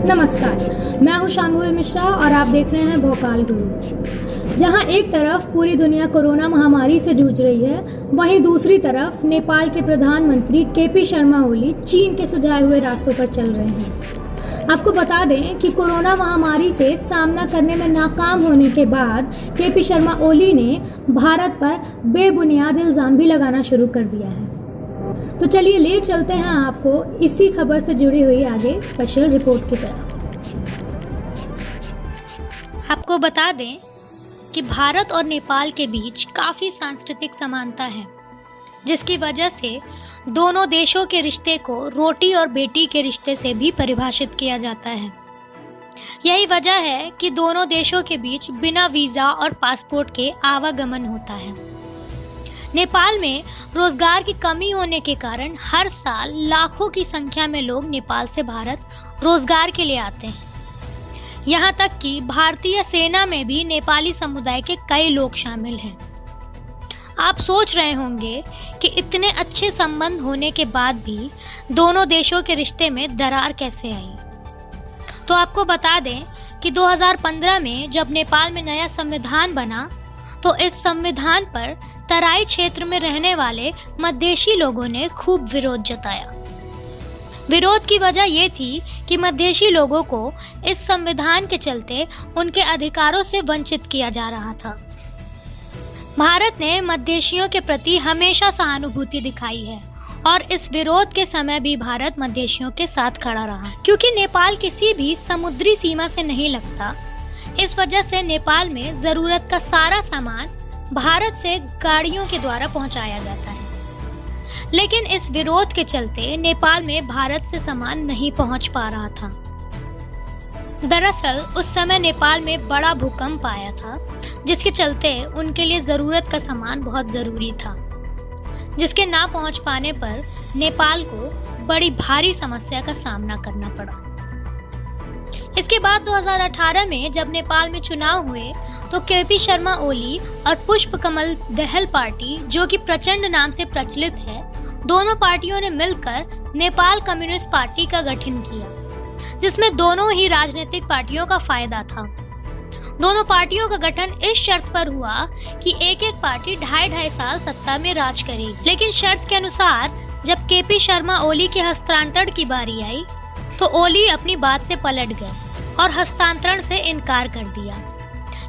नमस्कार, मैं हूं शांभवी मिश्रा और आप देख रहे हैं भोपाल गुरु। जहां एक तरफ पूरी दुनिया कोरोना महामारी से जूझ रही है, वहीं दूसरी तरफ नेपाल के प्रधानमंत्री केपी शर्मा ओली चीन के सुझाए हुए रास्तों पर चल रहे हैं। आपको बता दें कि कोरोना महामारी से सामना करने में नाकाम होने के बाद केपी शर्मा ओली ने भारत पर बेबुनियाद इल्जाम भी लगाना शुरू कर दिया है। तो चलिए ले चलते हैं आपको इसी खबर से जुड़ी हुई आगे स्पेशल रिपोर्ट की तरफ। आपको बता दें कि भारत और नेपाल के बीच काफ़ी सांस्कृतिक समानता है, जिसकी वजह से दोनों देशों के रिश्ते को रोटी और बेटी के रिश्ते से भी परिभाषित किया जाता है। यही वजह है कि दोनों देशों के बीच बिना वीज़ा और पासपोर्ट के आवागमन होता है। नेपाल में रोजगार की कमी होने के कारण हर साल लाखों की संख्या में लोग नेपाल से भारत रोजगार के लिए आते हैं। यहाँ तक कि भारतीय सेना में भी नेपाली समुदाय के कई लोग शामिल हैं। आप सोच रहे होंगे कि इतने अच्छे संबंध होने के बाद भी दोनों देशों के रिश्ते में दरार कैसे आई। तो आपको बता दें कि 2015 में जब नेपाल में नया संविधान बना, तो इस संविधान पर तराई क्षेत्र में रहने वाले मधेशी लोगों ने खूब विरोध जताया। विरोध की वजह ये थी कि मधेशी लोगों को इस संविधान के चलते उनके अधिकारों से वंचित किया जा रहा था। भारत ने मधेशियों के प्रति हमेशा सहानुभूति दिखाई है और इस विरोध के समय भी भारत मधेशियों के साथ खड़ा रहा। क्योंकि नेपाल किसी भी समुद्री सीमा से नहीं लगता, इस वजह से नेपाल में जरूरत का सारा सामान भारत से गाड़ियों के द्वारा पहुंचाया जाता है। लेकिन इस विरोध के चलते नेपाल में भारत से सामान नहीं पहुंच पा रहा था। दरअसल उस समय नेपाल में बड़ा भूकंप आया था, जिसके चलते उनके लिए जरूरत का सामान बहुत जरूरी था, जिसके ना पहुंच पाने पर नेपाल को बड़ी भारी समस्या का सामना करना पड़ा। इसके बाद 2018 में जब नेपाल में चुनाव हुए, तो केपी शर्मा ओली और पुष्प कमल दहल पार्टी, जो कि प्रचंड नाम से प्रचलित है, दोनों पार्टियों ने मिलकर नेपाल कम्युनिस्ट पार्टी का गठन किया, जिसमें दोनों ही राजनीतिक पार्टियों का फायदा था। दोनों पार्टियों का गठन इस शर्त पर हुआ कि एक एक पार्टी 2.5 साल सत्ता में राज करेगी। लेकिन शर्त के अनुसार जब केपी शर्मा ओली के हस्तांतरण की बारी आई, तो ओली अपनी बात से पलट गए और हस्तांतरण से इनकार कर दिया।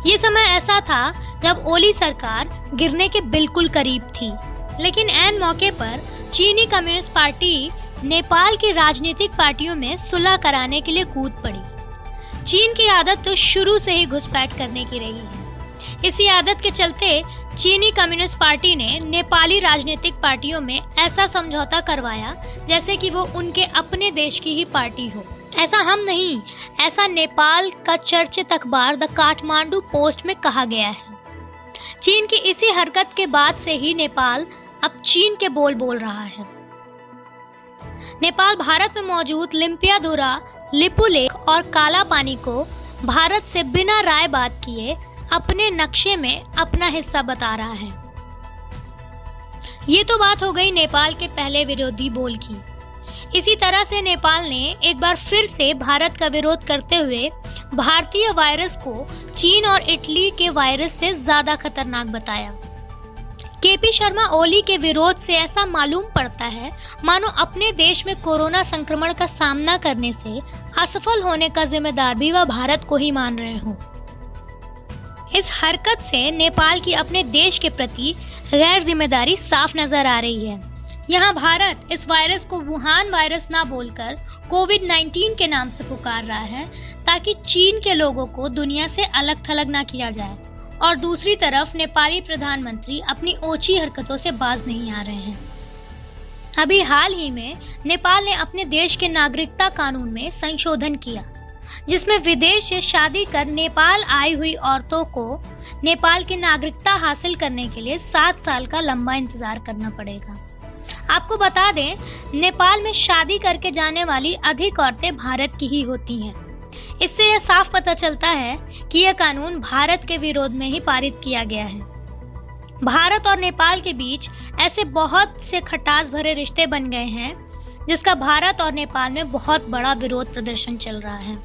ये समय ऐसा था जब ओली सरकार गिरने के बिल्कुल करीब थी, लेकिन ऐन मौके पर चीनी कम्युनिस्ट पार्टी नेपाल की राजनीतिक पार्टियों में सुलह कराने के लिए कूद पड़ी। चीन की आदत तो शुरू से ही घुसपैठ करने की रही है। इसी आदत के चलते चीनी कम्युनिस्ट पार्टी ने नेपाली राजनीतिक पार्टियों में ऐसा समझौता करवाया जैसे कि वो उनके अपने देश की ही पार्टी हो। ऐसा हम नहीं, ऐसा नेपाल का चर्चित अखबार द काठमांडू पोस्ट में कहा गया है। चीन की इसी हरकत के बाद से ही नेपाल अब चीन के बोल बोल रहा है। नेपाल भारत में मौजूद लिम्पियाधुरा, लिपुलेख और काला पानी को भारत से बिना राय बात किए अपने नक्शे में अपना हिस्सा बता रहा है। ये तो बात हो गई नेपाल के पहले विरोधी बोल की। इसी तरह से नेपाल ने एक बार फिर से भारत का विरोध करते हुए भारतीय वायरस को चीन और इटली के वायरस से ज्यादा खतरनाक बताया। केपी शर्मा ओली के विरोध से ऐसा मालूम पड़ता है मानो अपने देश में कोरोना संक्रमण का सामना करने से असफल होने का जिम्मेदार भी वह भारत को ही मान रहे हो। इस हरकत से नेपाल की अपने देश के प्रति गैर जिम्मेदारी साफ नजर आ रही है। यहाँ भारत इस वायरस को वुहान वायरस ना बोलकर कोविड-19 के नाम से पुकार रहा है, ताकि चीन के लोगों को दुनिया से अलग थलग ना किया जाए। और दूसरी तरफ नेपाली प्रधानमंत्री अपनी ओछी हरकतों से बाज नहीं आ रहे हैं। अभी हाल ही में नेपाल ने अपने देश के नागरिकता कानून में संशोधन किया, जिसमें विदेश से शादी कर नेपाल आई हुई औरतों को नेपाल की नागरिकता हासिल करने के लिए 7 साल का लंबा इंतजार करना पड़ेगा। आपको बता दें, नेपाल में शादी करके जाने वाली अधिक औरतें भारत की ही होती हैं। इससे यह साफ पता चलता है कि यह कानून भारत के विरोध में ही पारित किया गया है। भारत और नेपाल के बीच ऐसे बहुत से खटास भरे रिश्ते बन गए हैं जिसका भारत और नेपाल में बहुत बड़ा विरोध प्रदर्शन चल रहा है।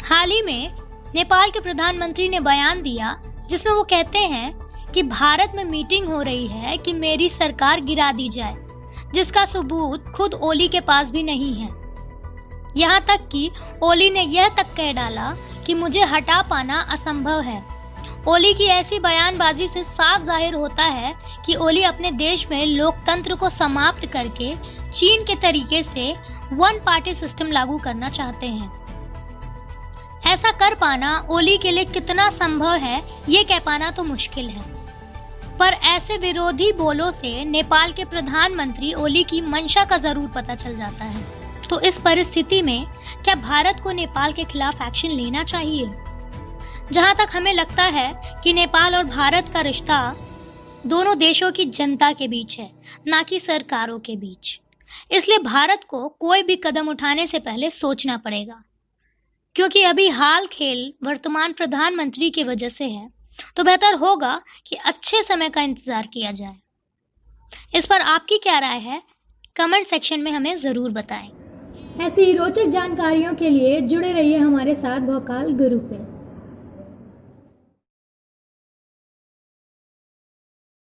हाल ही में नेपाल के प्रधानमंत्री ने बयान दिया जिसमें वो कहते हैं कि भारत में मीटिंग हो रही है कि मेरी सरकार गिरा दी जाए, जिसका सबूत खुद ओली के पास भी नहीं है। यहाँ तक कि ओली ने यह तक कह डाला कि मुझे हटा पाना असंभव है। ओली की ऐसी बयानबाजी से साफ जाहिर होता है कि ओली अपने देश में लोकतंत्र को समाप्त करके चीन के तरीके से वन पार्टी सिस्टम लागू करना चाहते हैं। ऐसा कर पाना ओली के लिए कितना संभव है ये कह पाना तो मुश्किल है, पर ऐसे विरोधी बोलों से नेपाल के प्रधानमंत्री ओली की मंशा का जरूर पता चल जाता है। तो इस परिस्थिति में क्या भारत को नेपाल के खिलाफ एक्शन लेना चाहिए? जहां तक हमें लगता है कि नेपाल और भारत का रिश्ता दोनों देशों की जनता के बीच है, ना कि सरकारों के बीच। इसलिए भारत को कोई भी कदम उठाने से पहले सोचना पड़ेगा, क्योंकि अभी हाल खेल वर्तमान प्रधानमंत्री की वजह से है, तो बेहतर होगा कि अच्छे समय का इंतजार किया जाए। इस पर आपकी क्या राय है? कमेंट सेक्शन में हमें ज़रूर बताएं। ऐसी रोचक जानकारियों के लिए जुड़े रहिए हमारे साथ भोकाल गुरु पे।